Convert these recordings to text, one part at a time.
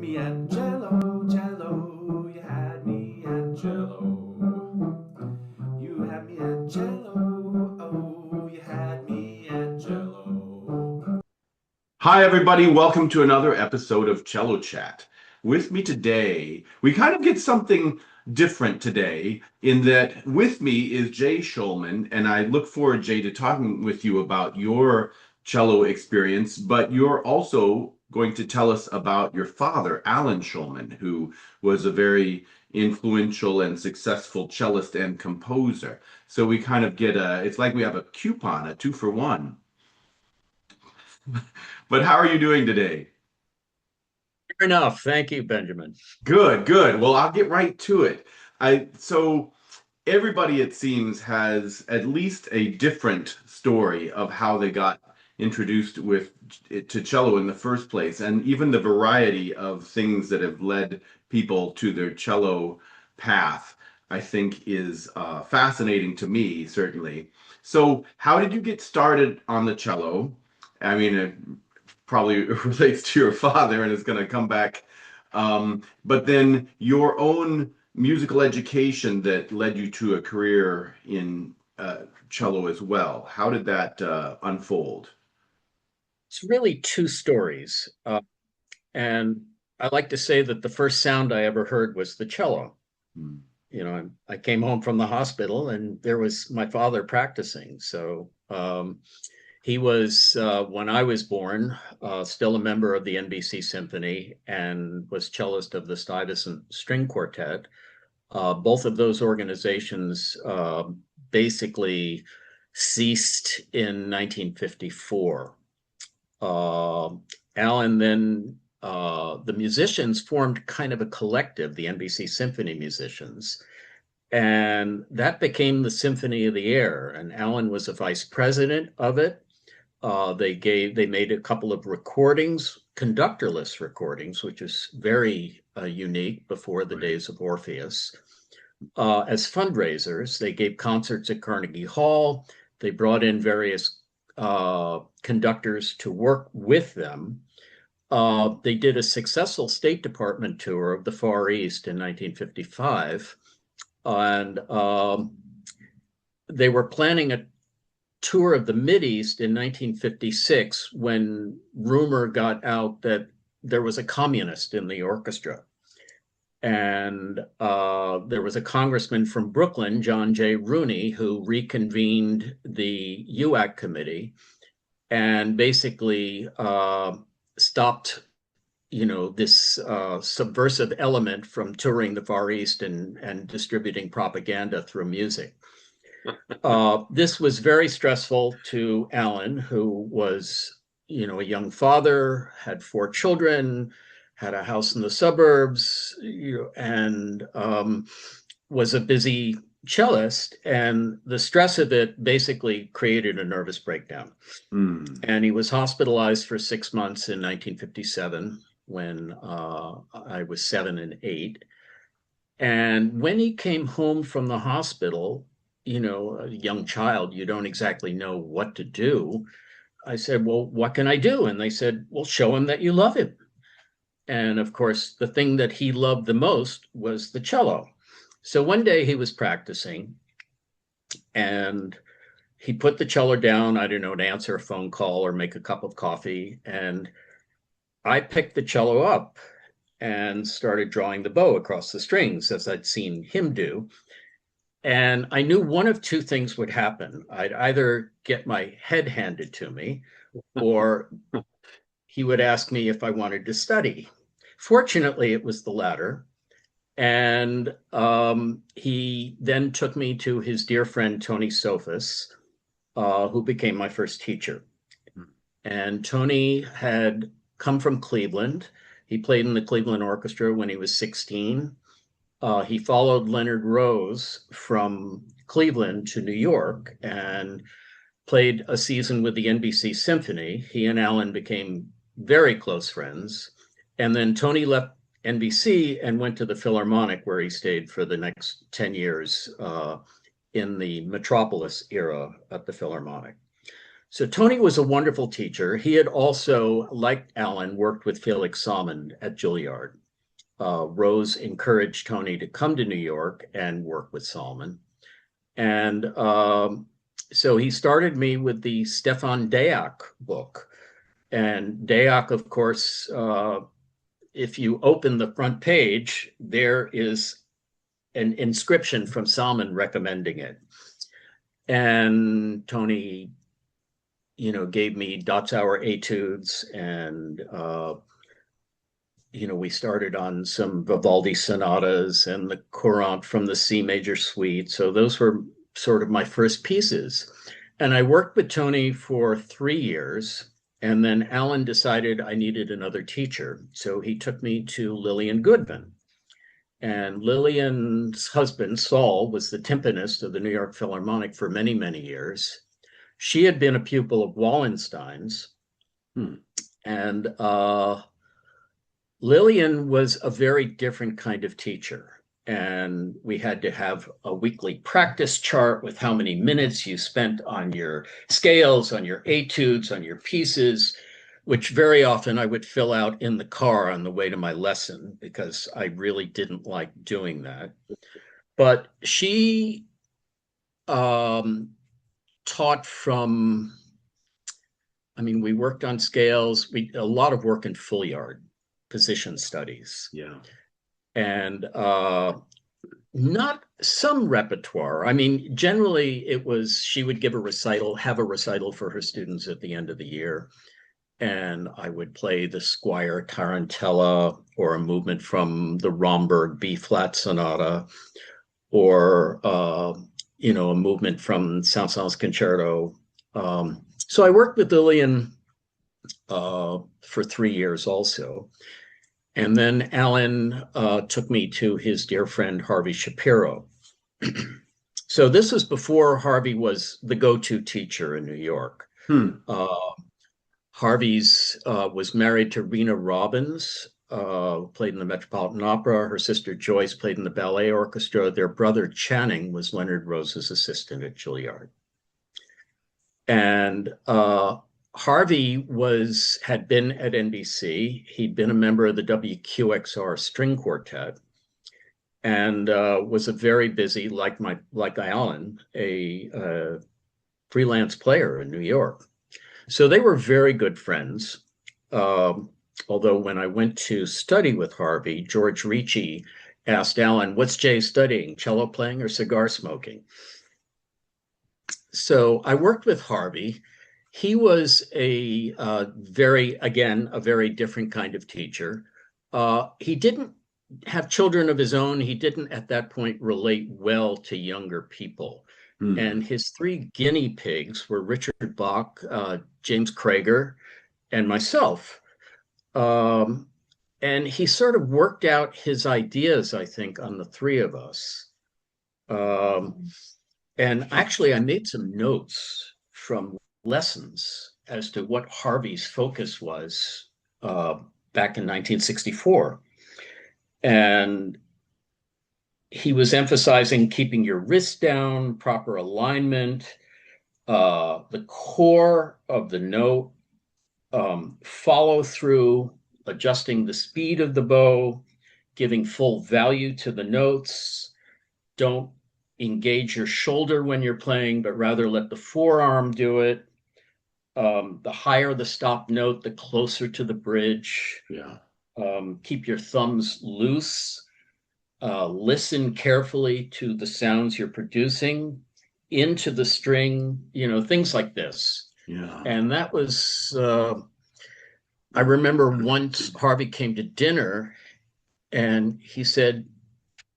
me at Cello, Cello. You had me at Cello. You had me at Cello. Oh, you had me at Cello. Hi, everybody. Welcome to another episode of Cello Chat. With me today, we kind of get something different today in that with me is Jay Shulman, and I look forward, Jay, to talking with you about your cello experience, but you're also going to tell us about your father, Alan Shulman, who was a very influential and successful cellist and composer. So we kind of get it's like we have a coupon, a 2-for-1. But how are you doing today? Fair enough. Thank you, Benjamin. Good, good. Well, I'll get right to it. So everybody, it seems, has at least a different story of how they got introduced to cello in the first place, and even the variety of things that have led people to their cello path, I think, is fascinating to me, certainly. So, how did you get started on the cello? I mean, it probably relates to your father and is going to come back. But then your own musical education that led you to a career in cello as well. How did that unfold? It's really two stories. And I like to say that the first sound I ever heard was the cello. Hmm. I came home from the hospital and there was my father practicing. So he was, when I was born, still a member of the NBC Symphony and was cellist of the Stuyvesant String Quartet. Both of those organizations basically ceased in 1954. Uh, Alan then, the musicians formed kind of a collective, the NBC Symphony musicians, and that became the Symphony of the Air. And Alan was a vice president of it. They made a couple of recordings, conductorless recordings, which is very unique before the Right. days of Orpheus. As fundraisers. They gave concerts at Carnegie Hall. They brought in various conductors to work with them. They did a successful State Department tour of the Far East in 1955. And they were planning a tour of the Mideast in 1956 when rumor got out that there was a communist in the orchestra. And there was a congressman from Brooklyn, John J. Rooney, who reconvened the UAC committee and basically stopped, this subversive element from touring the Far East and distributing propaganda through music. This was very stressful to Alan, who was, a young father, had 4 children, had a house in the suburbs, and was a busy cellist. And the stress of it basically created a nervous breakdown. Hmm. And he was hospitalized for 6 months in 1957 when I was 7 and 8. And when he came home from the hospital, a young child, you don't exactly know what to do. I said, well, what can I do? And they said, well, show him that you love him. And of course, the thing that he loved the most was the cello. So one day he was practicing and he put the cello down, I don't know, to answer a phone call or make a cup of coffee. And I picked the cello up and started drawing the bow across the strings as I'd seen him do. And I knew one of two things would happen. I'd either get my head handed to me, or he would ask me if I wanted to study. Fortunately, it was the latter. And he then took me to his dear friend, Tony Sophus, who became my first teacher. And Tony had come from Cleveland. He played in the Cleveland Orchestra when he was 16. He followed Leonard Rose from Cleveland to New York and played a season with the NBC Symphony. He and Alan became very close friends. And then Tony left NBC and went to the Philharmonic, where he stayed for the next 10 years in the Metropolis era at the Philharmonic. So Tony was a wonderful teacher. He had also, like Alan, worked with Felix Salmond at Juilliard. Rose encouraged Tony to come to New York and work with Salmond. And so he started me with the Stefan Deák book. And Deák, of course, if you open the front page, there is an inscription from Salmond recommending it. And Tony, gave me Dotz-Hour etudes, and we started on some Vivaldi sonatas and the Courant from the C major suite. So those were sort of my first pieces. And I worked with Tony for 3 years. And then Alan decided I needed another teacher. So he took me to Lillian Goodman. And Lillian's husband, Saul, was the timpanist of the New York Philharmonic for many, many years. She had been a pupil of Wallenstein's. And Lillian was a very different kind of teacher. And we had to have a weekly practice chart with how many minutes you spent on your scales, on your etudes, on your pieces, which very often I would fill out in the car on the way to my lesson because I really didn't like doing that. But she taught from, we worked on scales, a lot of work in Fouillard, position studies. Yeah. And not some repertoire. Generally it was, she would have a recital for her students at the end of the year. And I would play the Squire Tarantella or a movement from the Romberg B-flat sonata, or, a movement from Saint-Saëns concerto. So I worked with Lillian for 3 years also. And then Alan took me to his dear friend, Harvey Shapiro. So this was before Harvey was the go-to teacher in New York. Harvey's was married to Rena Robbins, played in the Metropolitan Opera. Her sister Joyce played in the ballet orchestra. Their brother Channing was Leonard Rose's assistant at Juilliard. And Harvey had been at NBC. He'd been a member of the WQXR string quartet, and was a very busy, like Alan, a freelance player in New York. So they were very good friends. Although when I went to study with Harvey, George Ricci asked Alan, "What's Jay studying, cello playing or cigar smoking?" So I worked with Harvey. He was a very different kind of teacher. He didn't have children of his own. He didn't at that point relate well to younger people. And his 3 guinea pigs were Richard Bach, James Krager, and myself. And he sort of worked out his ideas, I think, on the 3 of us. And actually, I made some notes from lessons as to what Harvey's focus was back in 1964. And he was emphasizing keeping your wrist down, proper alignment, the core of the note, follow through, adjusting the speed of the bow, giving full value to the notes. Don't engage your shoulder when you're playing, but rather let the forearm do it. The higher the stop note, the closer to the bridge. Yeah. Keep your thumbs loose. Listen carefully to the sounds you're producing into the string, things like this. Yeah. And that was, I remember once Harvey came to dinner and he said,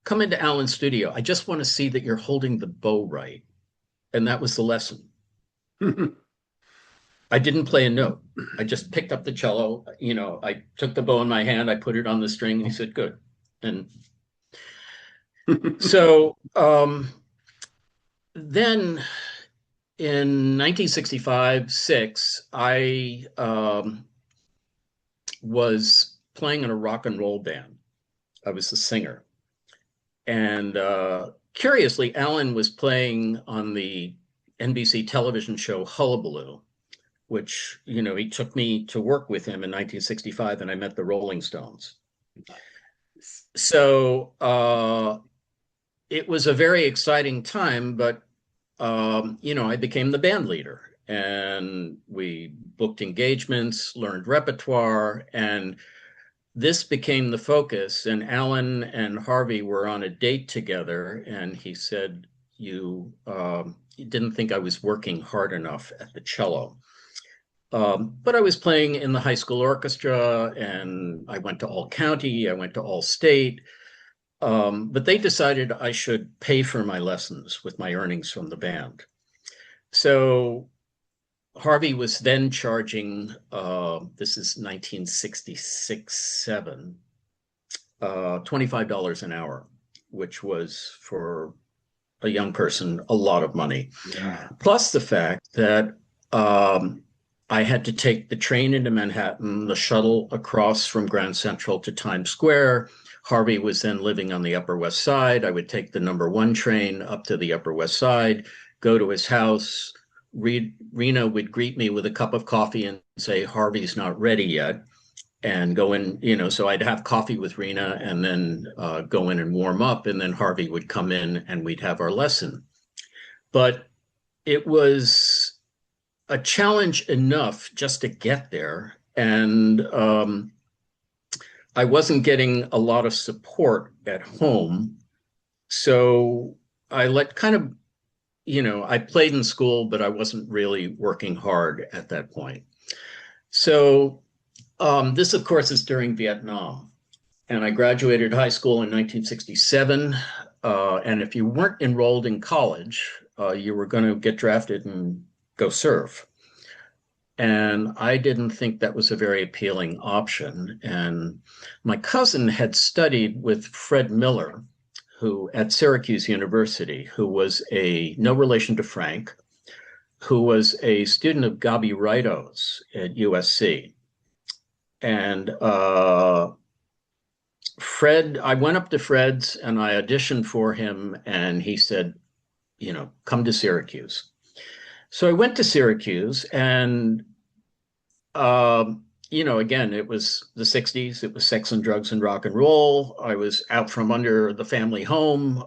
"Come into Alan's studio. I just want to see that you're holding the bow right." And that was the lesson. I didn't play a note. I just picked up the cello. I took the bow in my hand. I put it on the string, and he said, "Good." And so then in 1965-6, I was playing in a rock and roll band. I was the singer. And curiously, Alan was playing on the NBC television show Hullabaloo. which, he took me to work with him in 1965, and I met the Rolling Stones. So it was a very exciting time, but I became the band leader, and we booked engagements, learned repertoire, and this became the focus. And Alan and Harvey were on a date together, and he said, you didn't think I was working hard enough at the cello. But I was playing in the high school orchestra, and I went to all county, I went to all state. But they decided I should pay for my lessons with my earnings from the band. So Harvey was then charging, this is 1966-7, $25 an hour, which was for a young person a lot of money. Yeah. Plus the fact that I had to take the train into Manhattan, the shuttle across from Grand Central to Times Square. Harvey was then living on the Upper West Side. I would take the #1 train up to the Upper West Side, go to his house. Rena would greet me with a cup of coffee and say, Harvey's not ready yet, and go in, so I'd have coffee with Rena and then go in and warm up, and then Harvey would come in and we'd have our lesson. But it was a challenge enough just to get there. And I wasn't getting a lot of support at home. So I I played in school, but I wasn't really working hard at that point. So this, of course, is during Vietnam. And I graduated high school in 1967. And if you weren't enrolled in college, you were going to get drafted and go serve. And I didn't think that was a very appealing option. And my cousin had studied with Fred Miller, who at Syracuse University, who was no relation to Frank, who was a student of Gabi Righto's at USC. And Fred, I went up to Fred's and I auditioned for him, and he said, come to Syracuse. So I went to Syracuse, and, again, it was the 60s. It was sex and drugs and rock and roll. I was out from under the family home.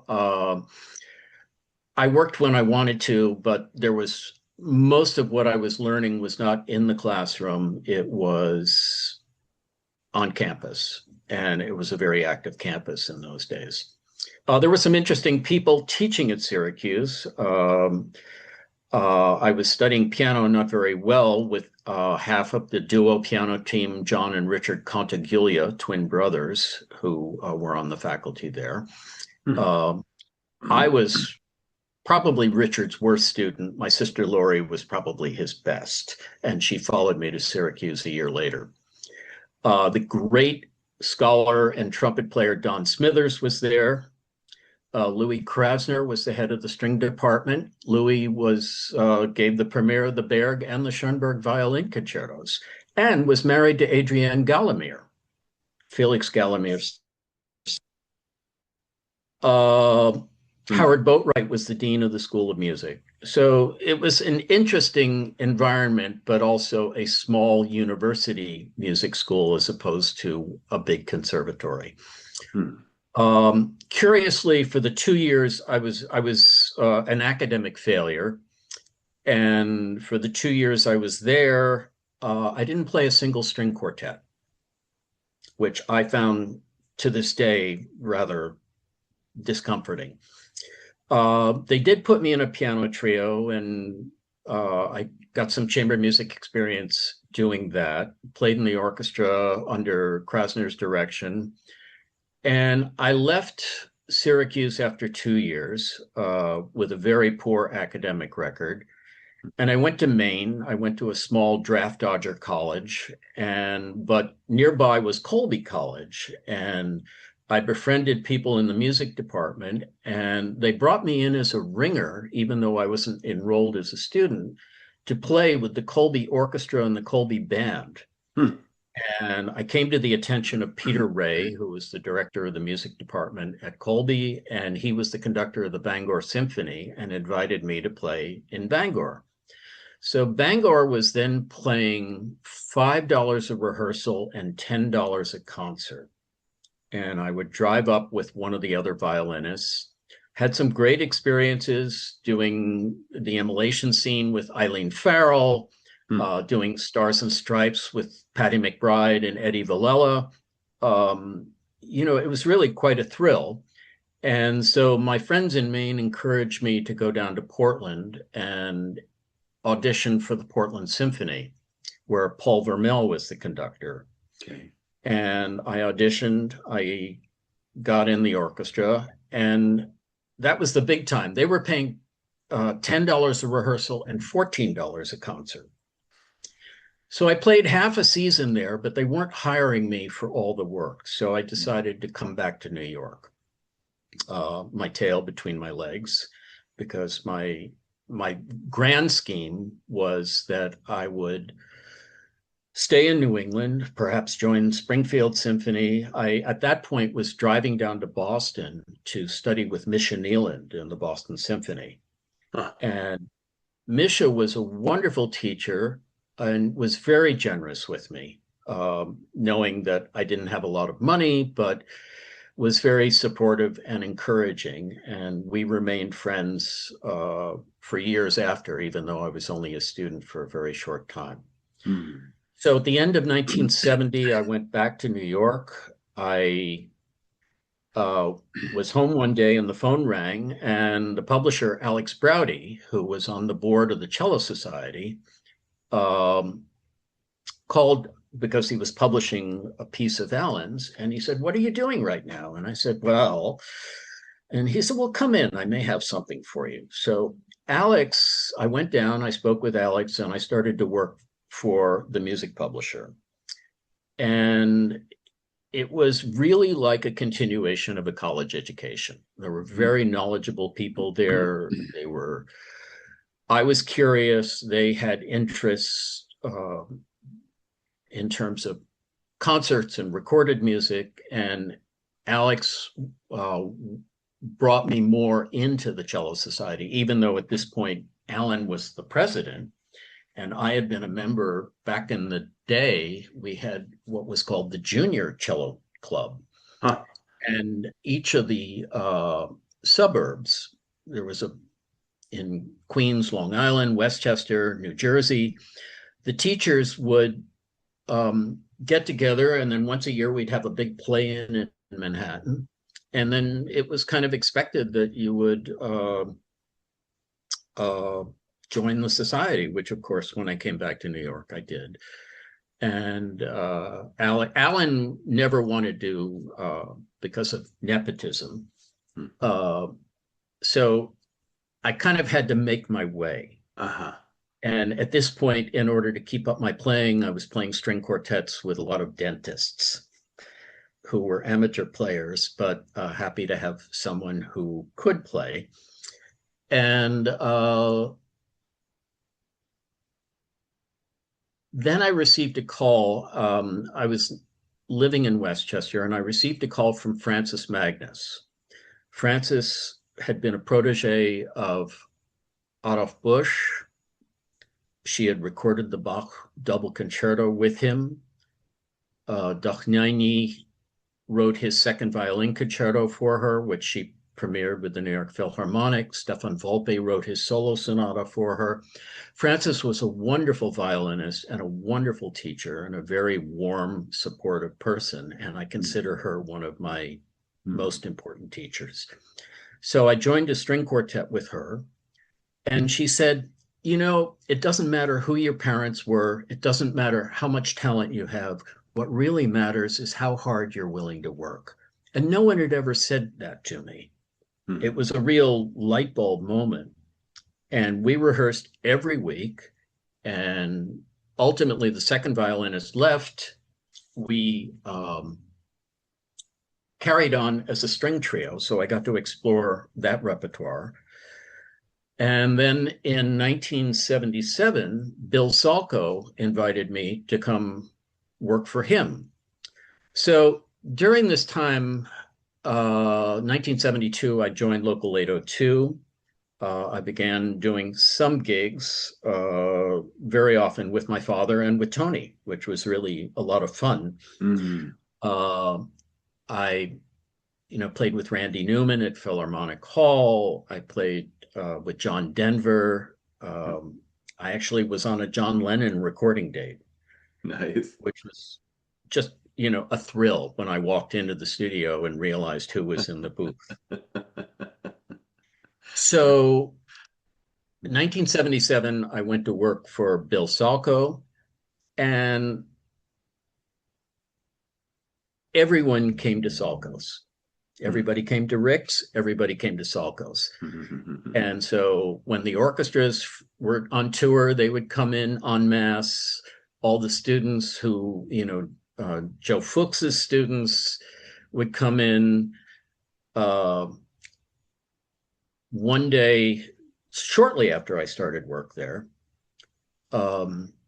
I worked when I wanted to, but most of what I was learning was not in the classroom. It was on campus, and it was a very active campus in those days. There were some interesting people teaching at Syracuse. I was studying piano not very well with half of the duo piano team, John and Richard Contaguglia, twin brothers, who were on the faculty there. I was probably Richard's worst student. My sister Lori was probably his best, and she followed me to Syracuse a year later. The great scholar and trumpet player Don Smithers was there. Louis Krasner was the head of the string department. Louis gave the premiere of the Berg and the Schoenberg violin concertos, and was married to Adrienne Gallimir, Felix Gallimir's. Howard Boatwright was the dean of the School of Music. So it was an interesting environment, but also a small university music school as opposed to a big conservatory. Curiously, for the 2 years, I was an academic failure. And for the 2 years I was there, I didn't play a single string quartet, which I found to this day rather discomforting. They did put me in a piano trio, and I got some chamber music experience doing that, played in the orchestra under Krasner's direction. And I left Syracuse after 2 years with a very poor academic record. And I went to Maine. I went to a small draft dodger college, but nearby was Colby College. And I befriended people in the music department, and they brought me in as a ringer, even though I wasn't enrolled as a student, to play with the Colby Orchestra and the Colby Band. And I came to the attention of Peter Ray, who was the director of the music department at Colby, and he was the conductor of the Bangor Symphony, and invited me to play in Bangor. So Bangor was then playing $5 a rehearsal and $10 a concert. And I would drive up with one of the other violinists. Had some great experiences doing the immolation scene with Eileen Farrell, doing Stars and Stripes with Patty McBride and Eddie Villela. It was really quite a thrill. And so my friends in Maine encouraged me to go down to Portland and audition for the Portland Symphony, where Paul Vermel was the conductor. Okay. And I auditioned, I got in the orchestra, and that was the big time. They were paying $10 a rehearsal and $14 a concert. So I played half a season there, but they weren't hiring me for all the work. So I decided to come back to New York, my tail between my legs, because my grand scheme was that I would stay in New England, perhaps join Springfield Symphony. I, at that point, was driving down to Boston to study with Misha Nealand in the Boston Symphony. And Misha was a wonderful teacher and was very generous with me, knowing that I didn't have a lot of money, but was very supportive and encouraging. And we remained friends for years after, even though I was only a student for a very short time. So at the end of 1970, I went back to New York. I was home one day and the phone rang, and the publisher, Alex Browdy, who was on the board of the Cello Society, called because he was publishing a piece of Alan's, and he said, "What are you doing right now?" And I said, "Well," and he said, "Well, come in, I may have something for you." So Alex, I went down, I spoke with Alex, and I started to work for the music publisher. And it was really like a continuation of a college education. There were very knowledgeable people there. I was curious. They had interests in terms of concerts and recorded music. And Alex brought me more into the Cello Society, even though at this point, Alan was the president. And I had been a member back in the day. We had what was called the Junior Cello Club. And each of the suburbs, there was in Queens, Long Island, Westchester, New Jersey, the teachers would get together, and then once a year we'd have a big play-in in Manhattan. And then it was kind of expected that you would join the society, which of course, when I came back to New York, I did. And Alan never wanted to, because of nepotism. So I kind of had to make my way. And at this point, in order to keep up my playing, I was playing string quartets with a lot of dentists who were amateur players, but happy to have someone who could play. And then I received a call. I was living in Westchester, and I received a call from Frances Magnus. Frances had been a protege of Adolf Busch. She had recorded the Bach double concerto with him. Dochnani wrote his second violin concerto for her, which she premiered with the New York Philharmonic. Stefan Volpe wrote his solo sonata for her. Frances was a wonderful violinist and a wonderful teacher and a very warm, supportive person. And I consider her one of my most important teachers. So I joined a string quartet with her. And she said, "You know, it doesn't matter who your parents were. It doesn't matter how much talent you have. What really matters is how hard you're willing to work." And no one had ever said that to me. It was a real light bulb moment. And we rehearsed every week. And ultimately, the second violinist left. We carried on as a string trio. So I got to explore that repertoire. And then in 1977, Bill Salko invited me to come work for him. So during this time, 1972, I joined Local 802. I began doing some gigs, very often with my father and with Tony, which was really a lot of fun. Mm-hmm. Uh, I, played with Randy Newman at Philharmonic Hall. I played with John Denver. I actually was on a John Lennon recording date, Nice. which was just, a thrill when I walked into the studio and realized who was in the booth. So, in 1977, I went to work for Bill Salko, and everyone came to Salko's. Everybody came to Rick's, everybody came to Salko's. And so when the orchestras were on tour, they would come in en masse. All the students who, Joe Fuchs's students would come in. One day, shortly after I started work there,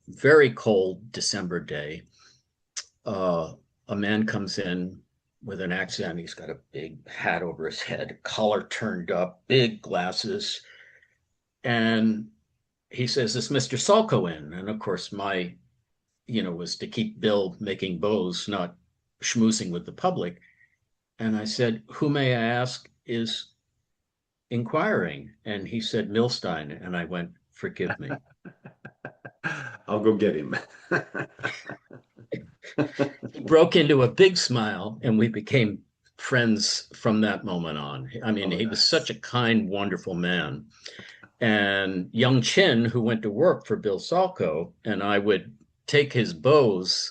very cold December day, a man comes in with an accent. He's got a big hat over his head, collar turned up, big glasses. And he says, "Is Mr. Salko in?" And of course, my, was to keep Bill making bows, not schmoozing with the public. And I said, "Who may I ask is inquiring?" And he said, "Milstein." And I went, "Forgive me." I'll go get him. He broke into a big smile, and we became friends from that moment on. I mean, Oh, he was nice. such a kind, wonderful man. And young Chin, who went to work for Bill Salko, and I would take his bows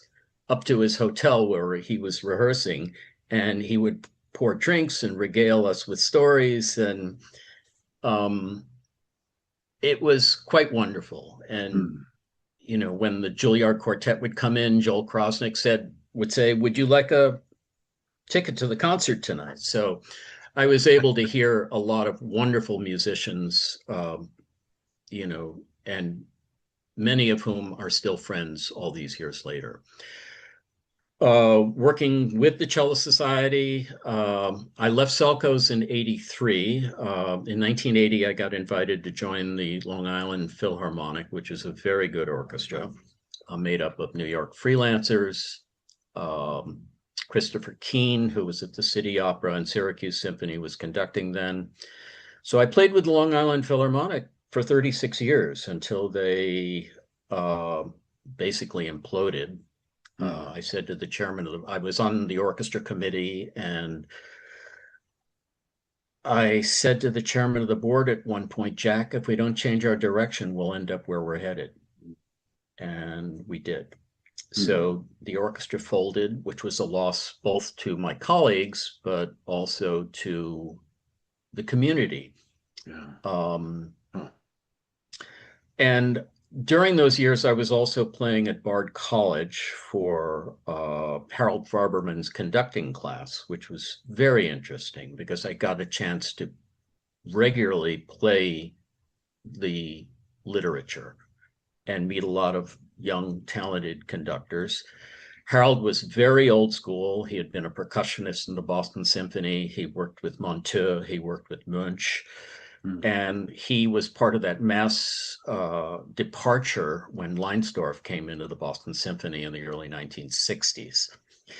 up to his hotel where he was rehearsing, and he would pour drinks and regale us with stories. And um, it was quite wonderful. And, Mm. when the Juilliard Quartet would come in, Joel Krosnick would say, "Would you like a ticket to the concert tonight?" So I was able to hear a lot of wonderful musicians, and many of whom are still friends all these years later. Working with the Cello Society, I left Selco's in '83. In 1980, I got invited to join the Long Island Philharmonic, which is a very good orchestra, made up of New York freelancers. Um, Christopher Keene, who was at the City Opera and Syracuse Symphony, was conducting then. So I played with the Long Island Philharmonic for 36 years until they uh, basically imploded. Mm. I said to the chairman I was on the orchestra committee, and I said to the chairman of the board at one point, "Jack, if we don't change our direction, we'll end up where we're headed." And we did. Mm. So the orchestra folded, which was a loss both to my colleagues, but also to the community. Yeah. Um, Huh. and during those years, I was also playing at Bard College for Harold Farberman's conducting class, which was very interesting because I got a chance to regularly play the literature and meet a lot of young, talented conductors. Harold was very old school. He had been a percussionist in the Boston Symphony. He worked with Monteux, he worked with Munch, Mm. and he was part of that mass departure when Leinsdorf came into the Boston Symphony in the early 1960s.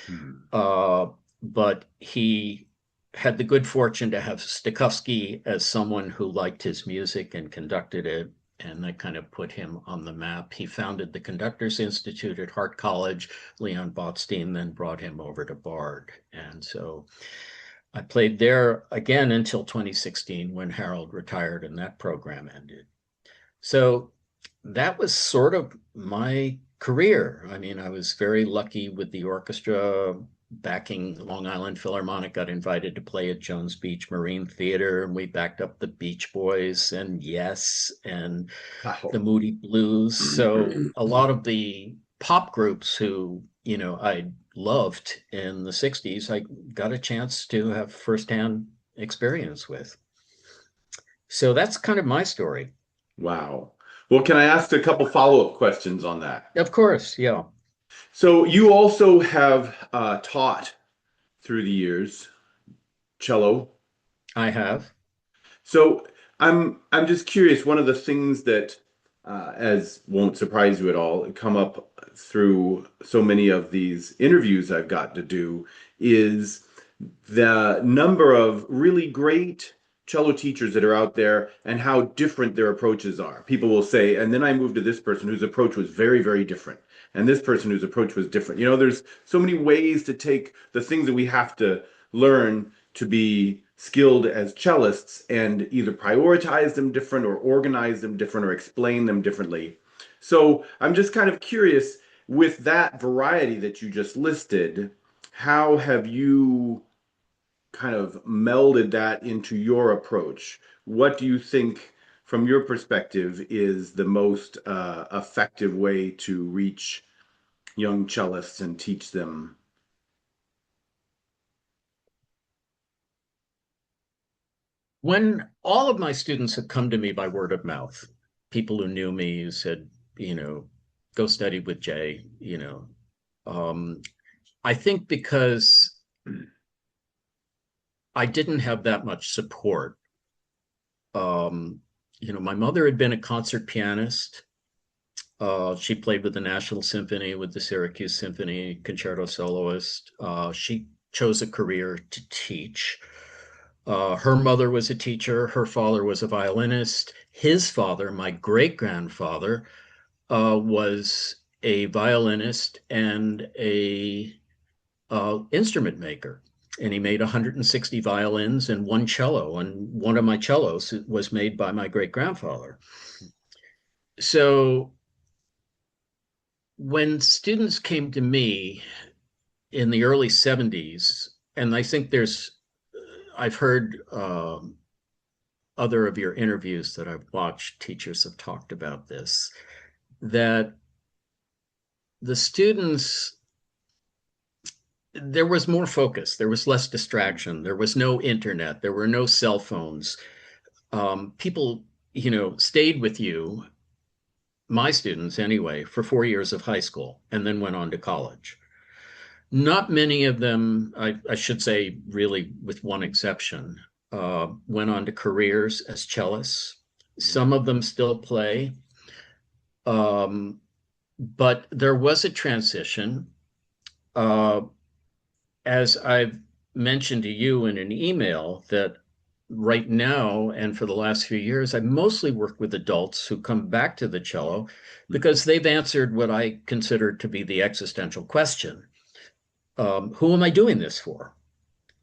Mm. Uh, but he had the good fortune to have Stokowski as someone who liked his music and conducted it, and that kind of put him on the map. He founded the Conductors Institute at Hart College. Leon Botstein then brought him over to Bard. And so I played there again until 2016 when Harold retired and that program ended. So that was sort of my career. I mean, I was very lucky with the orchestra backing Long Island Philharmonic, got invited to play at Jones Beach Marine Theater, and we backed up the Beach Boys and Yes and Wow. the Moody Blues. So a lot of the pop groups who, I loved in the 60s, I got a chance to have firsthand experience with. So that's kind of my story. Wow. Well, can I ask a couple follow-up questions on that? Of course, yeah. So you also have taught through the years cello. I have. So I'm just curious. One of the things that, as won't surprise you at all, come up through so many of these interviews I've got to do is the number of really great cello teachers that are out there and how different their approaches are. People will say, and then I moved to this person whose approach was very, very different, and this person whose approach was different. You know, there's so many ways to take the things that we have to learn to be skilled as cellists and either prioritize them different or organize them different or explain them differently. So I'm just kind of curious, with that variety that you just listed, how have you kind of melded that into your approach? What do you think, from your perspective, is the most effective way to reach young cellists and teach them? When all of my students have come to me by word of mouth, people who knew me who said, you know, go study with Jay, um, I think because I didn't have that much support. Um, my mother had been a concert pianist. She played with the National Symphony, with the Syracuse Symphony, concerto soloist. She chose a career to teach. Her mother was a teacher. Her father was a violinist. His father, my great grandfather, was a violinist and a instrument maker. And he made 160 violins and one cello. And one of my cellos was made by my great grandfather. So when students came to me in the early 70s, and I think I've heard other of your interviews that I've watched, teachers have talked about this, that the students, there was more focus, there was less distraction, there was no internet, there were no cell phones. People, stayed with you, my students anyway, for 4 years of high school and then went on to college. Not many of them, I should say, really, with one exception, went on to careers as cellists. Some of them still play. But there was a transition. Uh, as I've mentioned to you in an email, that right now and for the last few years, I mostly work with adults who come back to the cello because they've answered what I consider to be the existential question. Who am I doing this for?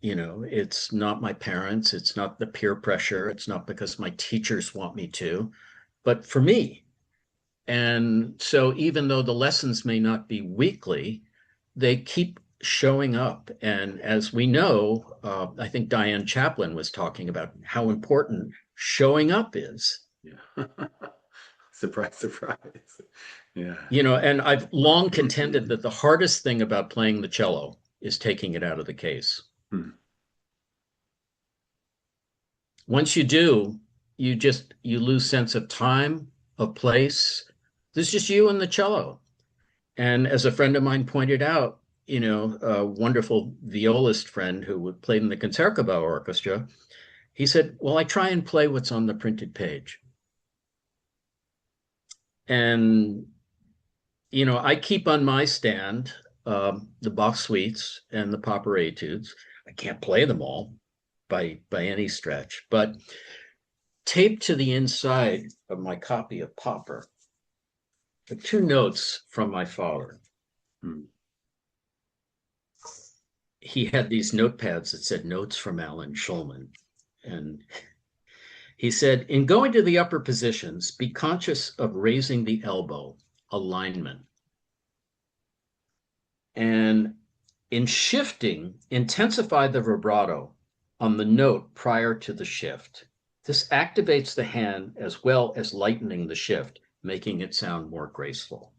It's not my parents, it's not the peer pressure, it's not because my teachers want me to, but for me. And so even though the lessons may not be weekly, they keep showing up. And as we know, I think Diane Chaplin was talking about how important showing up is. Yeah. Surprise, surprise. Yeah. And I've long contended that the hardest thing about playing the cello is taking it out of the case. Hmm. Once you do, you lose sense of time, of place. There's just you and the cello. And as a friend of mine pointed out, a wonderful violist friend who played in the Concertgebouw Orchestra, he said, well, I try and play what's on the printed page. And, I keep on my stand the Bach suites and the Popper etudes. I can't play them all by any stretch, but taped to the inside of my copy of Popper are two notes from my father. Hmm. He had these notepads that said notes from Alan Shulman. And he said, in going to the upper positions, be conscious of raising the elbow, alignment. And in shifting, intensify the vibrato on the note prior to the shift. This activates the hand as well as lightening the shift, making it sound more graceful.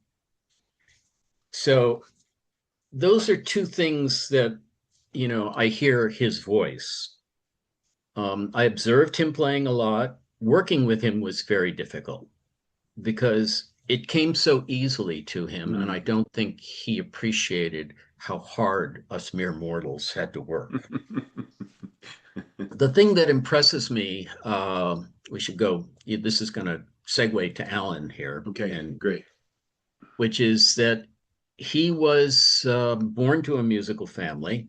So those are two things that, I hear his voice. I observed him playing a lot. Working with him was very difficult because it came so easily to him, and I don't think he appreciated how hard us mere mortals had to work. The thing that impresses me we should go. This is going to segue to Alan here. Okay, and great. Which is that he was born to a musical family.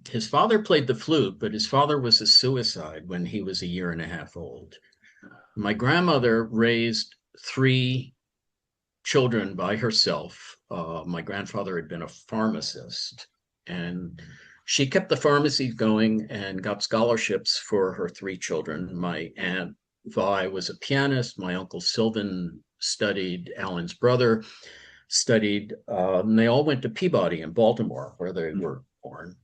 His father played the flute, but his father was a suicide when he was a year and a half old. My grandmother raised three children by herself. My grandfather had been a pharmacist, and she kept the pharmacy going and got scholarships for her three children. My aunt Vi was a pianist. My uncle Sylvan studied. Alan's brother studied. And they all went to Peabody in Baltimore, where they were born.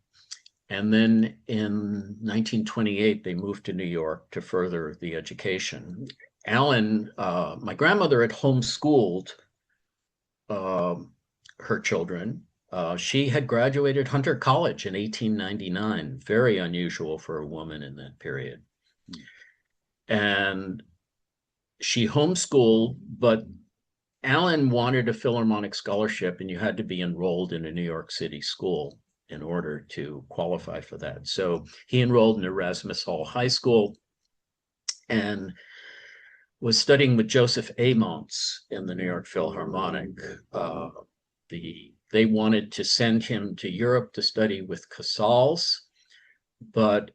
And then in 1928, they moved to New York to further the education. Alan, my grandmother had homeschooled her children. She had graduated Hunter College in 1899, very unusual for a woman in that period. And she homeschooled, but Alan wanted a Philharmonic scholarship, and you had to be enrolled in a New York City school in order to qualify for that. So he enrolled in Erasmus Hall High School and was studying with Joseph Amons in the New York Philharmonic. They wanted to send him to Europe to study with Casals, but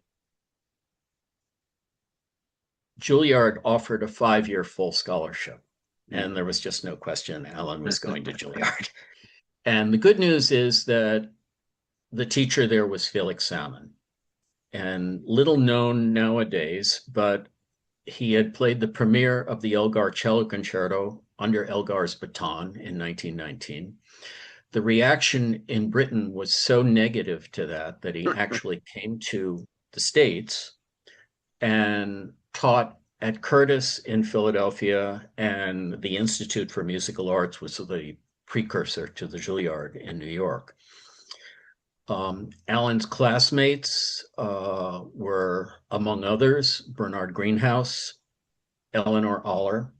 Juilliard offered a 5-year full scholarship, and there was just no question Alan was going to Juilliard. And the good news is that the teacher there was Felix Salmon, and little known nowadays, but he had played the premiere of the Elgar Cello Concerto under Elgar's baton in 1919. The reaction in Britain was so negative to that he actually came to the States and taught at Curtis in Philadelphia, and the Institute for Musical Arts was the precursor to the Juilliard in New York. Alan's classmates were, among others, Bernard Greenhouse, Eleanor Aller,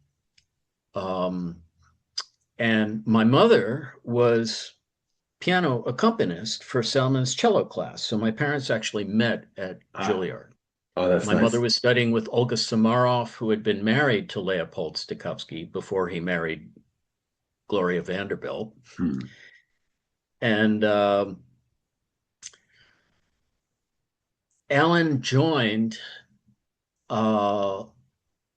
and my mother was piano accompanist for Salmon's cello class. So my parents actually met at Juilliard. Oh, that's My nice. mother was studying with Olga Samarov, who had been married to Leopold Stokowski before he married Gloria Vanderbilt. And Alan joined the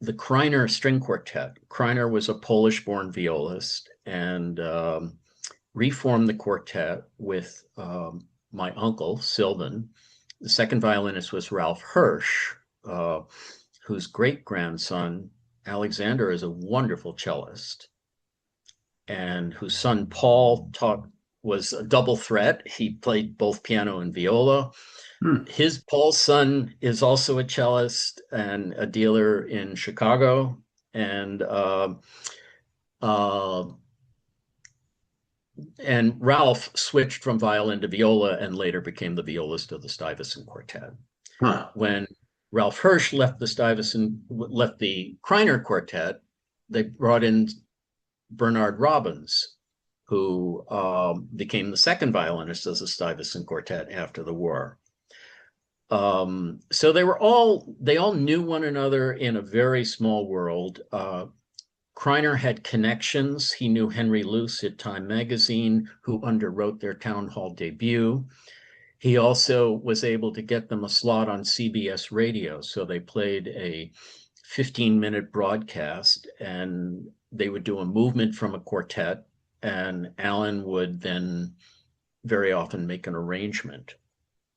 Kreiner String Quartet. Kreiner was a Polish-born violist and reformed the quartet with my uncle, Sylvan. The second violinist was Ralph Hirsch, whose great-grandson, Alexander, is a wonderful cellist, and whose son, Paul, was a double threat. He played both piano and viola. Paul's son is also a cellist and a dealer in Chicago. And Ralph switched from violin to viola and later became the violist of the Stuyvesant Quartet. When Ralph Hirsch left the Kreiner Quartet, they brought in Bernard Robbins, who became the second violinist of the Stuyvesant Quartet after the war. So they all knew one another in a very small world. Kreiner had connections. He knew Henry Luce at Time Magazine, who underwrote their town hall debut. He also was able to get them a slot on CBS radio. So they played a 15-minute broadcast, and they would do a movement from a quartet, and Alan would then very often make an arrangement.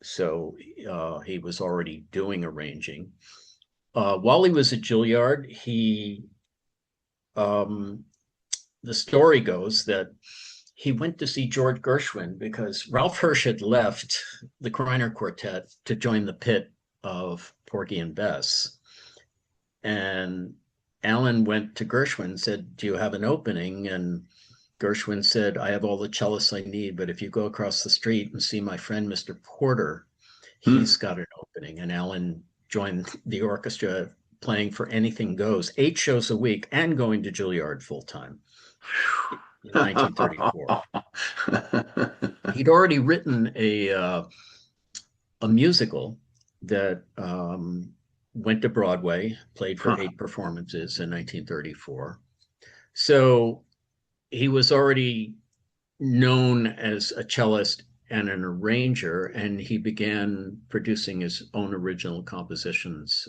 So he was already doing arranging. While he was at Juilliard, the story goes that he went to see George Gershwin because Ralph Hirsch had left the Kreiner Quartet to join the pit of Porgy and Bess. And Alan went to Gershwin and said, "Do you have an opening?" And Gershwin said, "I have all the cellists I need, but if you go across the street and see my friend, Mr. Porter, he's got an opening." And Alan joined the orchestra playing for Anything Goes, 8 shows a week, and going to Juilliard full-time in 1934. He'd already written a musical that went to Broadway, played for Huh. 8 performances in 1934. So he was already known as a cellist and an arranger, and he began producing his own original compositions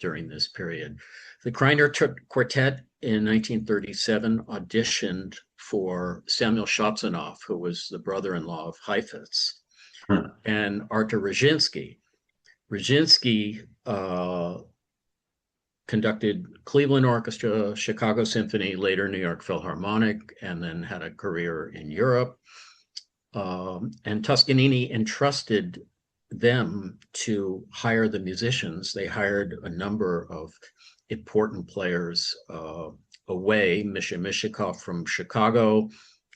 during this period. The Kreiner Quartet in 1937 auditioned for Samuel Shopsonoff, who was the brother-in-law of Heifetz, Huh. and Artur Rajinski. Rajinski conducted Cleveland Orchestra, Chicago Symphony, later New York Philharmonic, and then had a career in Europe. And Toscanini entrusted them to hire the musicians. They hired a number of important players away, Misha Mishakov from Chicago,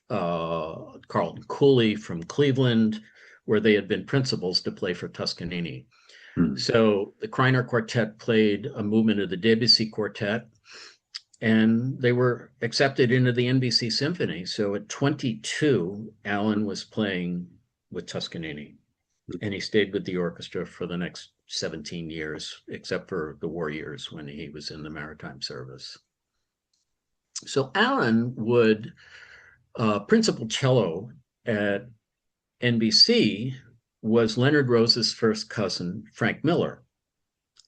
Carlton Cooley from Cleveland, where they had been principals to play for Toscanini. So the Kreiner Quartet played a movement of the Debussy Quartet, and they were accepted into the NBC Symphony. So at 22, Alan was playing with Toscanini, and he stayed with the orchestra for the next 17 years, except for the war years when he was in the maritime service. So Alan would principal cello at NBC was Leonard Rose's first cousin, Frank Miller.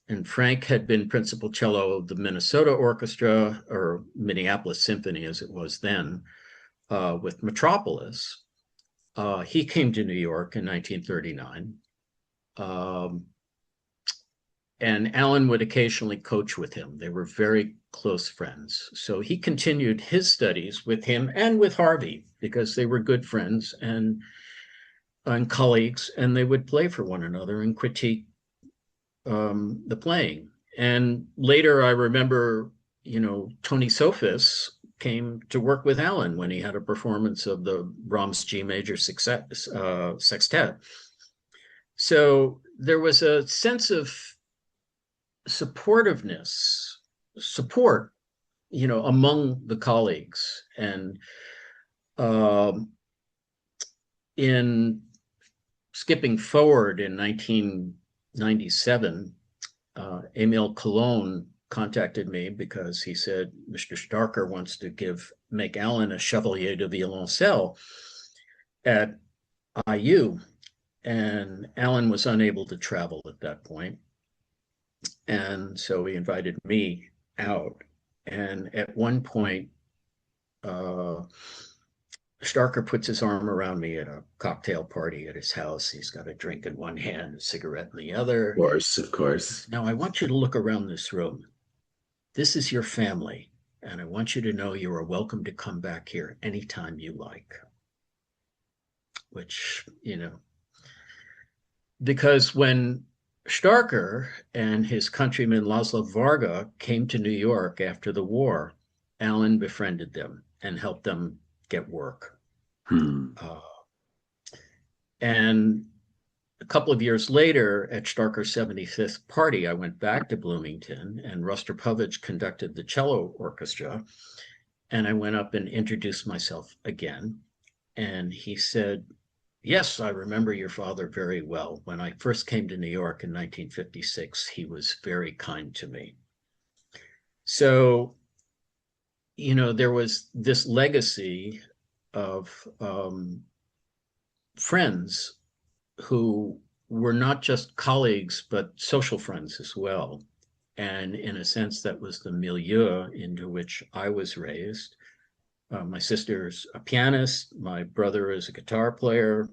And Frank had been principal cello of the Minnesota Orchestra, or Minneapolis Symphony as it was then, with Metropolis. He came to New York in 1939. And Alan would occasionally coach with him. They were very close friends. So he continued his studies with him and with Harvey, because they were good friends and colleagues, and they would play for one another and critique the playing. And later I remember, Tony Sophis came to work with Alan when he had a performance of the Brahms G major sextet. So there was a sense of support, among the colleagues. And in skipping forward in 1997, Emil Cologne contacted me because he said Mr. Starker wants to make Alan a Chevalier de Violoncelle at IU, and Alan was unable to travel at that point, and so he invited me out. And at one point, Starker puts his arm around me at a cocktail party at his house. He's got a drink in one hand, a cigarette in the other. Of course. Now, I want you to look around this room. This is your family, and I want you to know you are welcome to come back here anytime you like. Which, because when Starker and his countryman Laszlo Varga came to New York after the war, Alan befriended them and helped them get work. And a couple of years later, at Starker's 75th party, I went back to Bloomington, and Rostropovich conducted the cello orchestra. And I went up and introduced myself again. And he said, "Yes, I remember your father very well. When I first came to New York in 1956, he was very kind to me." So, there was this legacy of friends who were not just colleagues, but social friends as well. And in a sense, that was the milieu into which I was raised. My sister's a pianist. My brother is a guitar player.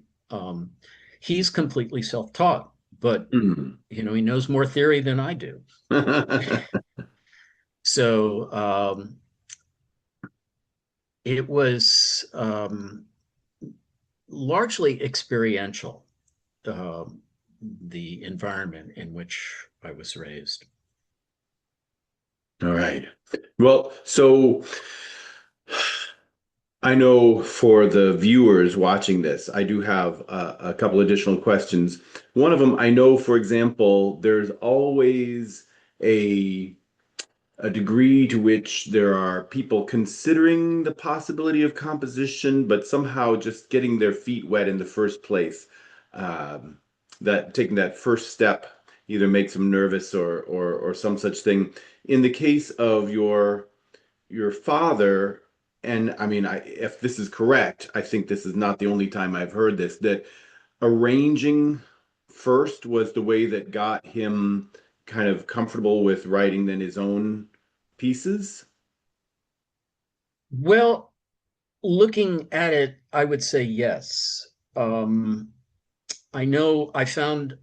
He's completely self-taught, but he knows more theory than I do. So it was largely experiential, the environment in which I was raised. All right. Well, so I know for the viewers watching this, I do have a couple additional questions. One of them, I know, for example, there's always a degree to which there are people considering the possibility of composition, but somehow just getting their feet wet in the first place, that taking that first step either makes him nervous or some such thing. In the case of your father, and I mean, if this is correct, I think this is not the only time I've heard this, that arranging first was the way that got him kind of comfortable with writing then his own pieces. Well, looking at it, I would say yes. I know I found,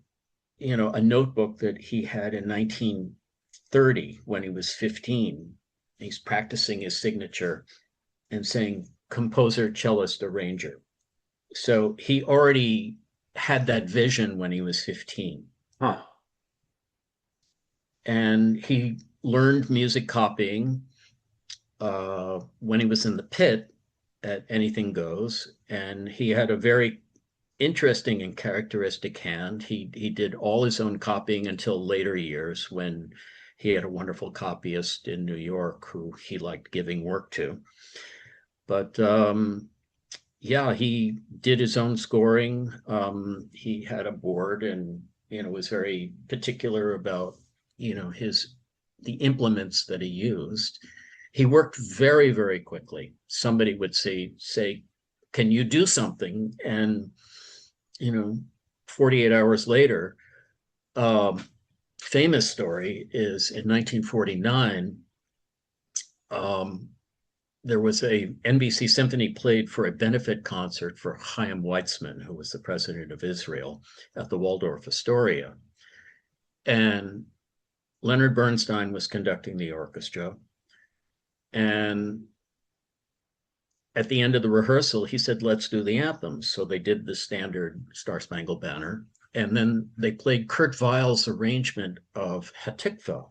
a notebook that he had in 1930 when he was 15. He's practicing his signature and saying composer, cellist, arranger. So he already had that vision when he was 15. Huh. And he learned music copying when he was in the pit at Anything Goes. And he had a very interesting and characteristic hand. He did all his own copying until later years when he had a wonderful copyist in New York who he liked giving work to. But yeah, he did his own scoring. He had a board and was very particular about his the implements that he used. He worked very, very quickly. Somebody would say, can you do something? And 48 hours later, famous story is in 1949, there was a NBC symphony played for a benefit concert for Chaim Weizmann, who was the president of Israel, at the Waldorf Astoria. And Leonard Bernstein was conducting the orchestra. And at the end of the rehearsal, he said, let's do the anthem. So they did the standard Star Spangled Banner. And then they played Kurt Weill's arrangement of Hatikva.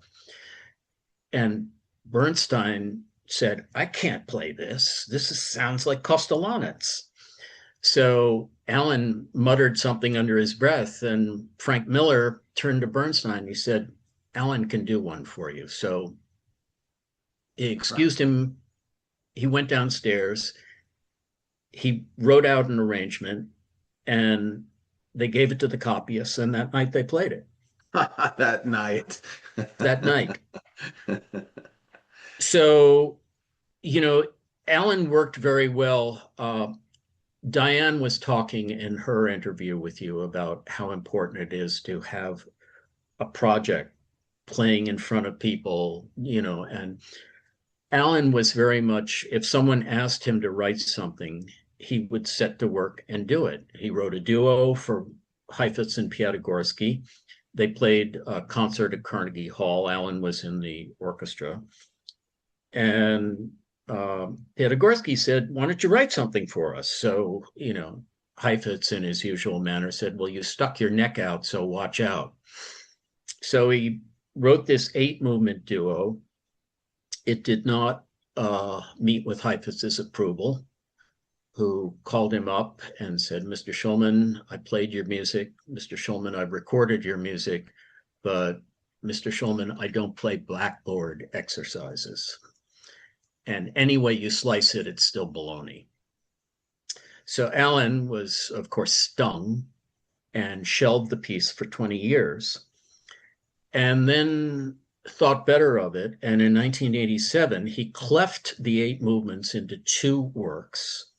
And Bernstein said, I can't play this. Sounds like Kostelanetz. So Alan muttered something under his breath, and Frank Miller turned to Bernstein. He said, Alan can do one for you. So he excused him. He went downstairs. He wrote out an arrangement, and they gave it to the copyists, and that night they played it. That night. That night. So, Alan worked very well. Diane was talking in her interview with you about how important it is to have a project playing in front of people, and Alan was very much, if someone asked him to write something, he would set to work and do it. He wrote a duo for Heifetz and Piatigorsky. They played a concert at Carnegie Hall. Alan was in the orchestra. And Piatigorsky said, why don't you write something for us? So, Heifetz, in his usual manner, said, well, you stuck your neck out, so watch out. So he wrote this 8-movement duo. It did not meet with Heifetz's approval, who called him up and said, Mr. Shulman, I played your music. Mr. Shulman, I've recorded your music. But Mr. Shulman, I don't play blackboard exercises. And any way you slice it, it's still baloney. So Alan was, of course, stung and shelved the piece for 20 years. And then thought better of it. And in 1987, he cleft the 8 movements into 2 works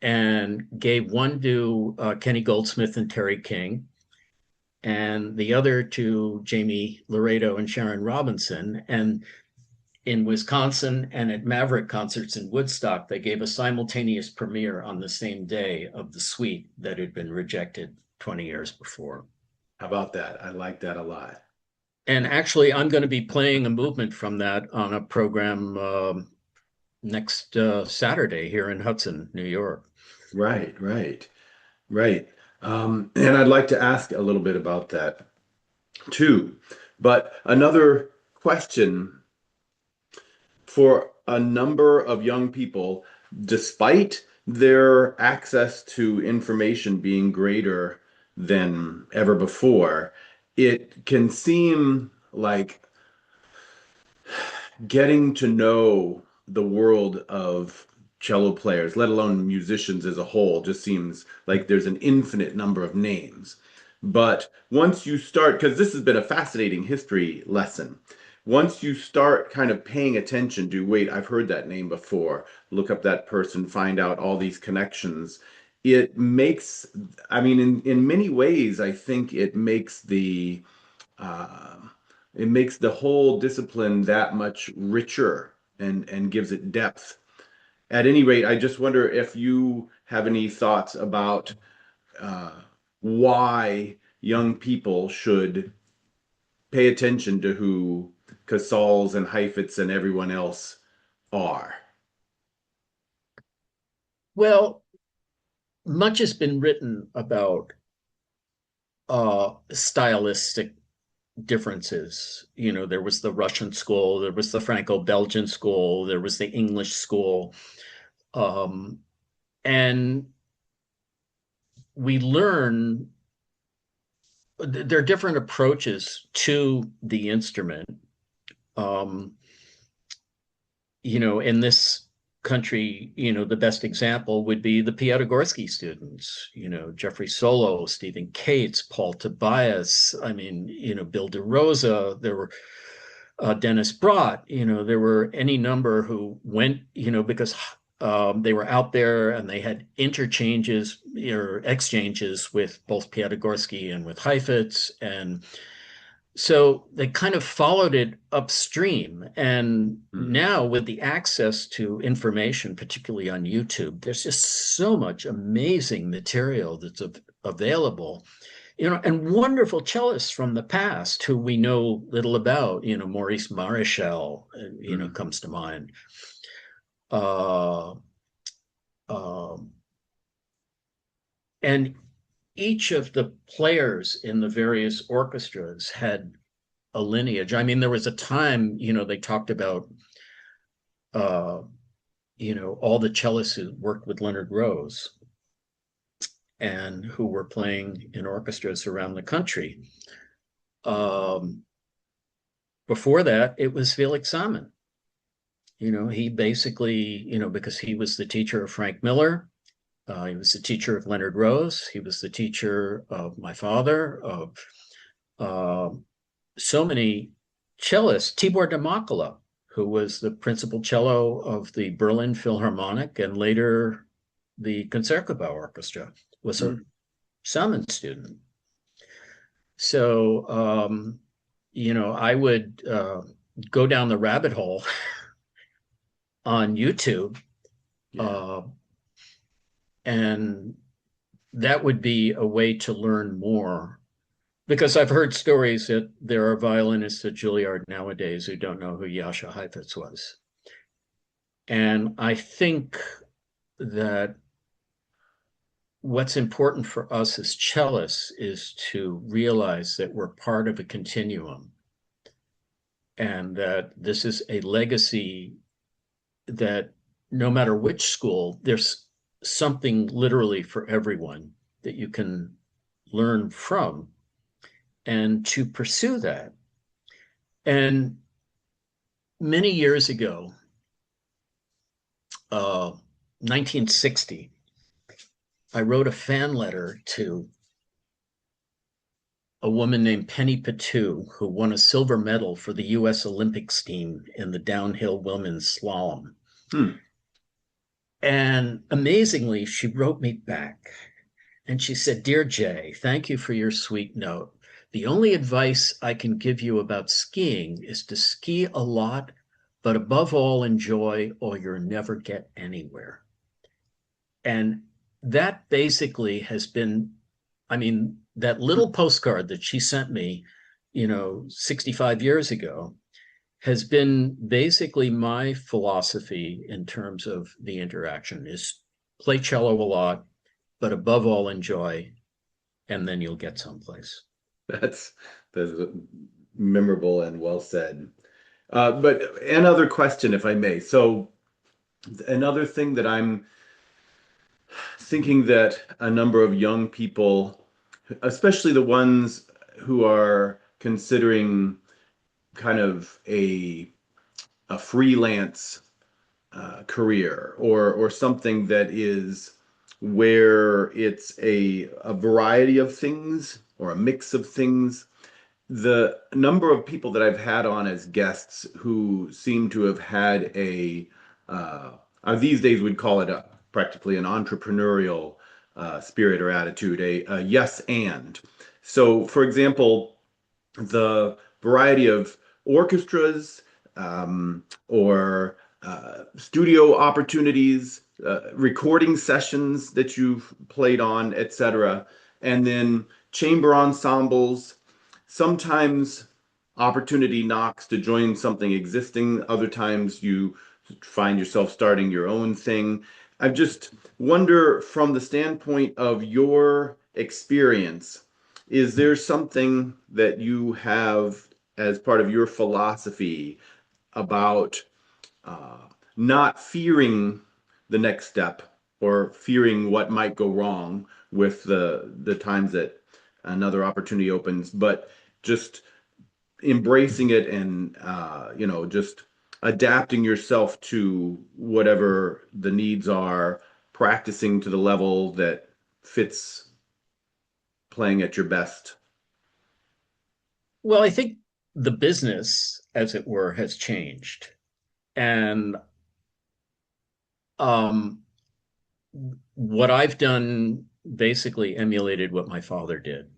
and gave one to Kenny Goldsmith and Terry King, and the other to Jamie Laredo and Sharon Robinson. And in Wisconsin and at Maverick Concerts in Woodstock, they gave a simultaneous premiere on the same day of the suite that had been rejected 20 years before. How about that? I like that a lot. And actually, I'm going to be playing a movement from that on a program next Saturday here in Hudson, New York. Right. And I'd like to ask a little bit about that too. But another question for a number of young people, despite their access to information being greater than ever before, it can seem like getting to know the world of cello players, let alone musicians as a whole, just seems like there's an infinite number of names. But once you start, because this has been a fascinating history lesson, once you start kind of paying attention to, wait, I've heard that name before, look up that person, find out all these connections, it makes, I mean, in many ways, I think uh, it makes the whole discipline that much richer and gives it depth. At any rate, I just wonder if you have any thoughts about uh, why young people should pay attention to who Casals and Heifetz and everyone else are. Well, much has been written about stylistic differences. You know, there was the Russian school, there was the Franco-Belgian school, there was the English school. Um, and we learn there are different approaches to the instrument. Um, you know, in this country, you know, the best example would be the Piatigorsky students, you know, Jeffrey Solo, Stephen Cates, Paul Tobias, I mean, you know, Bill DeRosa, there were Dennis Brott, you know, there were any number who went, you know, because they were out there and they had interchanges or exchanges with both Piatigorsky and with Heifetz. And so they kind of followed it upstream. And Mm. now, with the access to information, particularly on YouTube, there's just so much amazing material that's available, you know, and wonderful cellists from the past who we know little about. You know, Maurice Maréchal, you know, Mm. comes to mind. Uh, um, and each of the players in the various orchestras had a lineage. I mean, there was a time, you know, they talked about, uh, you know, all the cellists who worked with Leonard Rose and who were playing in orchestras around the country. Um, Before that, it was Felix Salmon. You know, he basically, you know, because he was the teacher of Frank Miller, he was the teacher of Leonard Rose, he was the teacher of my father, of uh, so many cellists. Tibor Demakula, who was the principal cello of the Berlin Philharmonic and later the Concertgebouw Orchestra, was a Mm. Salmon student. So, you know, I would go down the rabbit hole on YouTube, Yeah. uh, and that would be a way to learn more. Because I've heard stories that there are violinists at Juilliard nowadays who don't know who Jascha Heifetz was. And I think that what's important for us as cellists is to realize that we're part of a continuum and that this is a legacy that no matter which school, there's something literally for everyone that you can learn from and to pursue that. And many years ago, 1960, I wrote a fan letter to a woman named Penny Patu, who won a silver medal for the U.S. Olympics team in the downhill women's slalom. Hmm. And amazingly, she wrote me back and she said, "Dear Jay, thank you for your sweet note. The only advice I can give you about skiing is to ski a lot, but above all, enjoy, or you'll never get anywhere." And that basically has been, I mean, that little postcard that she sent me, you know, 65 years ago has been basically my philosophy in terms of the interaction is play cello a lot, but above all, enjoy, and then you'll get someplace. That's that's memorable and well said. But another question, if I may. So another thing that I'm thinking that a number of young people, especially the ones who are considering kind of a freelance career or something that is where it's a variety of things or a mix of things. The number of people that I've had on as guests who seem to have had these days we'd call it practically an entrepreneurial spirit or attitude, a yes and. So, for example, the variety of orchestras or studio opportunities, recording sessions that you've played on, etc., and then chamber ensembles. Sometimes opportunity knocks to join something existing. Other times you find yourself starting your own thing. I just wonder, from the standpoint of your experience, is there something that you have as part of your philosophy about uh, not fearing the next step or fearing what might go wrong with the times that another opportunity opens, but just embracing it and just adapting yourself to whatever the needs are, practicing to the level that fits playing at your best? Well, I think the business, as it were, has changed. And um, what I've done basically emulated what my father did,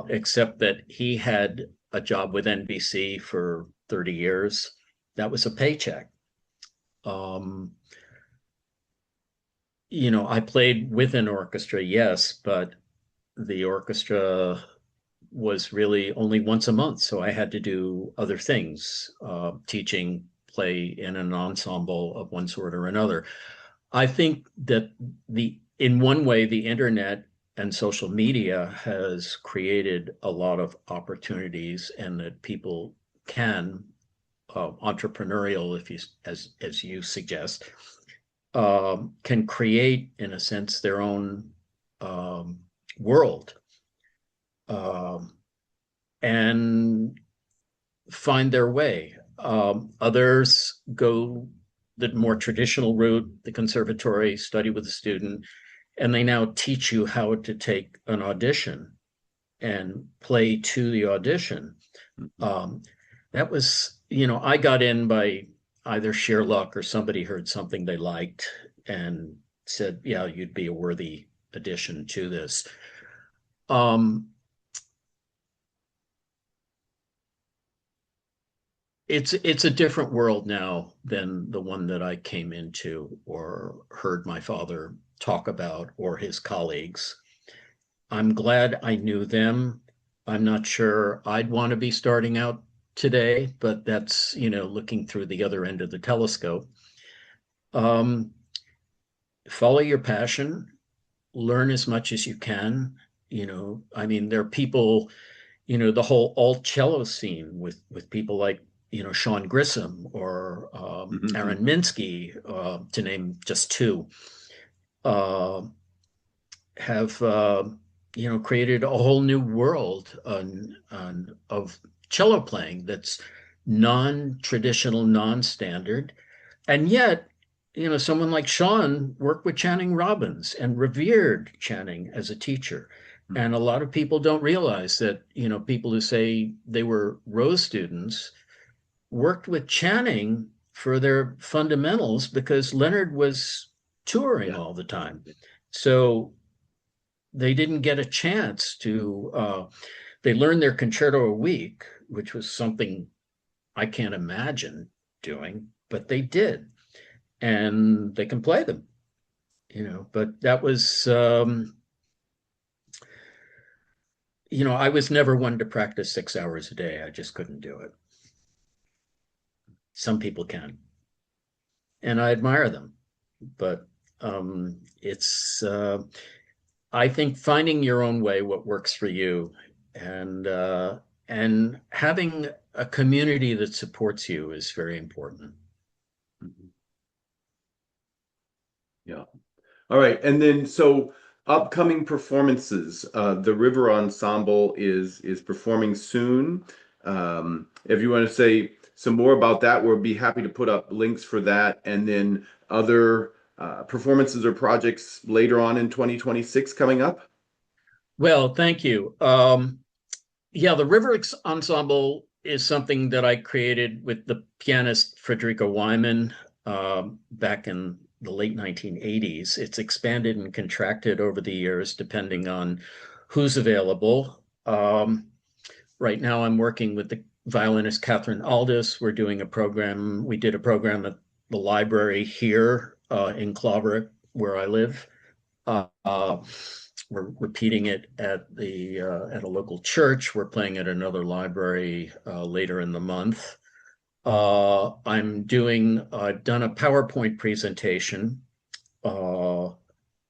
except that he had a job with NBC for 30 years. That was a paycheck. Um, I played with an orchestra, yes, but the orchestra was really only once a month. So I had to do other things, teaching, play in an ensemble of one sort or another. I think that in one way, the internet and social media has created a lot of opportunities, and that people can, entrepreneurial, if you, as you suggest, can create, in a sense, their own world, um, and find their way. Others go the more traditional route, the conservatory, study with a student, and they now teach you how to take an audition and play to the audition. Um, that was, I got in by either sheer luck or somebody heard something they liked and said, yeah, you'd be a worthy addition to this. Um, it's a different world now than the one that I came into or heard my father talk about or his colleagues. I'm glad I knew them. I'm not sure I'd want to be starting out today, but that's, looking through the other end of the telescope. Um, Follow your passion, learn as much as you can. I mean, there are people, the whole alt cello scene with people like, Sean Grissom or Aaron Minsky, to name just two, uh, have created a whole new world of cello playing that's non-traditional, non-standard, and yet someone like Sean worked with Channing Robbins and revered Channing as a teacher. And a lot of people don't realize that people who say they were Rose students worked with Channing for their fundamentals because Leonard was touring all the time. So they didn't get a chance to, they learned their concerto a week, which was something I can't imagine doing, but they did. And they can play them, but that was, I was never one to practice 6 hours a day. I just couldn't do it. Some people can, and I admire them, but it's, I think finding your own way, what works for you, and having a community that supports you is very important. Yeah. All right. And then so upcoming performances. The River Ensemble is performing soon. If you want to say some more about that, we'll be happy to put up links for that. And then other performances or projects later on in 2026 coming up? Well, thank you. Yeah, the Ensemble is something that I created with the pianist Frederica Wyman back in the late 1980s. It's expanded and contracted over the years depending on who's available. Right now, I'm working with the violinist Catherine Aldis. We did a program at the library here in Clobber, where I live. Uh, we're repeating it at a local church. We're playing at another library later in the month. I've done a PowerPoint presentation on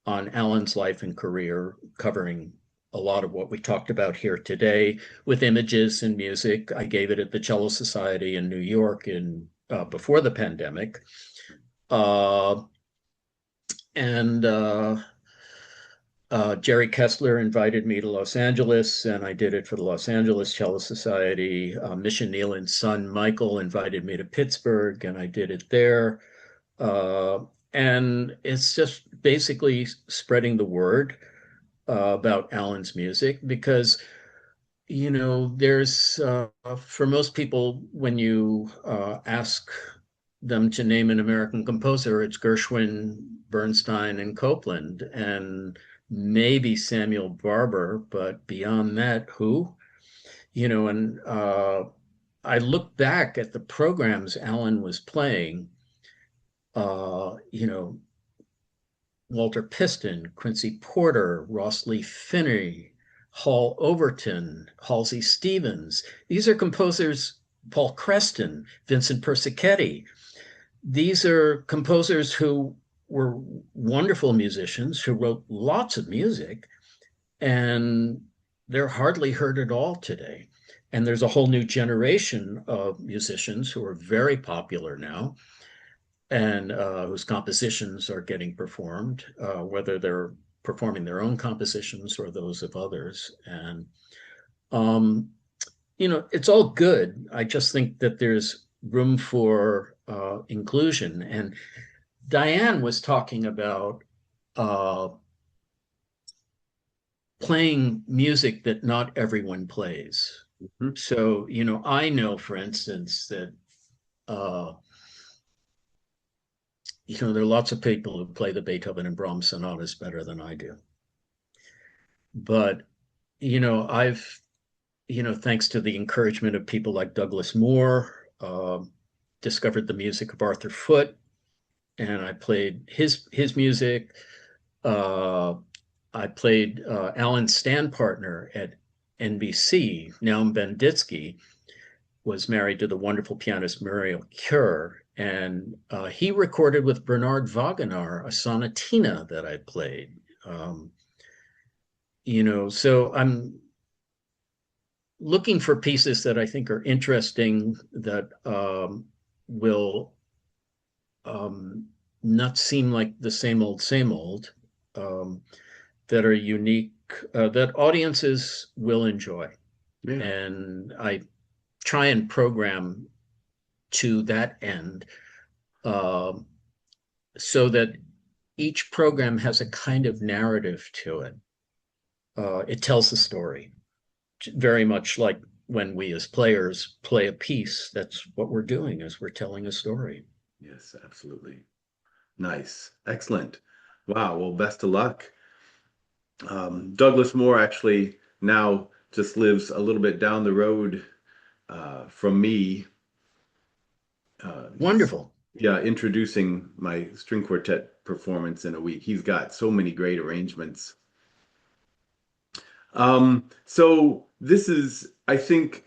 Alan's life and career, covering a lot of what we talked about here today with images and music. I gave it at the Cello Society in New York before the pandemic. And Jerry Kessler invited me to Los Angeles, and I did it for the Los Angeles Cello Society. Mission Nealon's son, Michael, invited me to Pittsburgh, and I did it there. And it's just basically spreading the word about Alan's music, because, there's, for most people, when you ask them to name an American composer, it's Gershwin, Bernstein, and Copland, and maybe Samuel Barber, but beyond that, who? And I look back at the programs Alan was playing, uh, you know, Walter Piston, Quincy Porter, Ross Lee Finney, Hall Overton, Halsey Stevens. These are composers, Paul Creston, Vincent Persichetti. These are composers who were wonderful musicians who wrote lots of music, and they're hardly heard at all today. And there's a whole new generation of musicians who are very popular now, and whose compositions are getting performed, whether they're performing their own compositions or those of others. And, it's all good. I just think that there's room for inclusion. And Diane was talking about playing music that not everyone plays. Mm-hmm. So, I know, for instance, that there are lots of people who play the Beethoven and Brahms sonatas better than I do. But, I've, thanks to the encouragement of people like Douglas Moore, discovered the music of Arthur Foote, and I played his music. I played Alan's stand partner at NBC, Naum Benditsky, was married to the wonderful pianist Muriel Kerr, and he recorded with Bernard Wagenaar a sonatina that I played. So I'm looking for pieces that I think are interesting, that will not seem like the same old, that are unique, that audiences will enjoy. Yeah. And I try and program to that end, so that each program has a kind of narrative to it. It tells the story, very much like when we as players play a piece. That's what we're doing, is we're telling a story. Yes, absolutely. Nice. Excellent. Wow. Well, best of luck. Douglas Moore actually now just lives a little bit down the road from me. Wonderful. Yeah, introducing my string quartet performance in a week. He's got so many great arrangements. So this is, I think,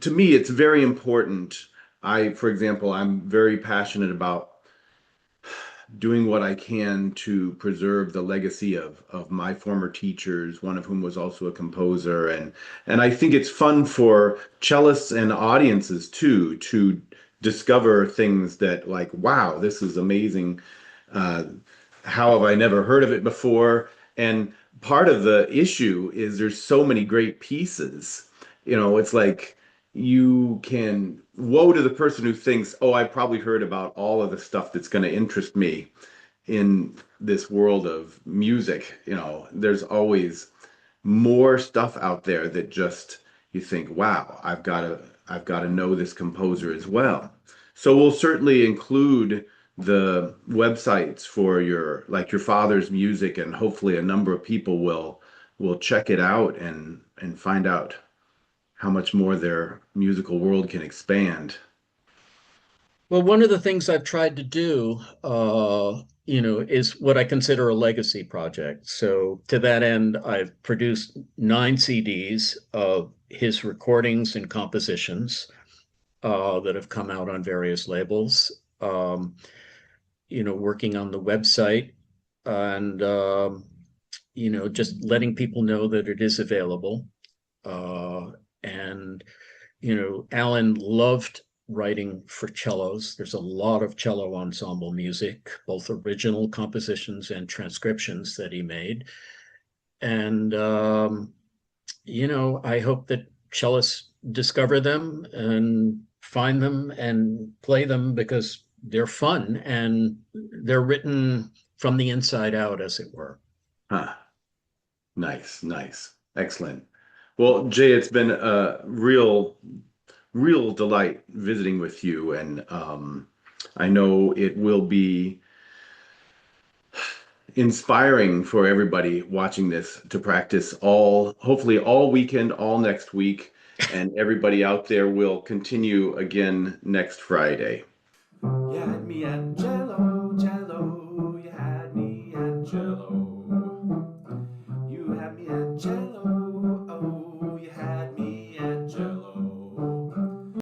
to me, it's very important. For example, I'm very passionate about doing what I can to preserve the legacy of my former teachers, one of whom was also a composer. And I think it's fun for cellists and audiences too, to discover things that, like, wow, this is amazing. How have I never heard of it before? And part of the issue is there's so many great pieces. It's like, woe to the person who thinks, oh, I've probably heard about all of the stuff that's going to interest me. in this world of music, you know, there's always more stuff out there that just you think, wow, I've got to know this composer as well. So we'll certainly include the websites for your like your father's music, and hopefully a number of people will check it out and find out how much more their musical world can expand. Well, one of the things I've tried to do, is what I consider a legacy project. So to that end, I've produced 9 CDs of his recordings and compositions that have come out on various labels. Working on the website and just letting people know that it is available. And Alan loved writing for cellos. There's a lot of cello ensemble music, both original compositions and transcriptions that he made. And, I hope that cellists discover them and find them and play them because they're fun and they're written from the inside out, as it were. Huh. Nice, nice. Excellent. Well, Jay, it's been a real delight visiting with you, and I know it will be inspiring for everybody watching this to practice hopefully all weekend, all next week, and everybody out there will continue again next Friday. You had me at Cello, Cello. You had me at Cello.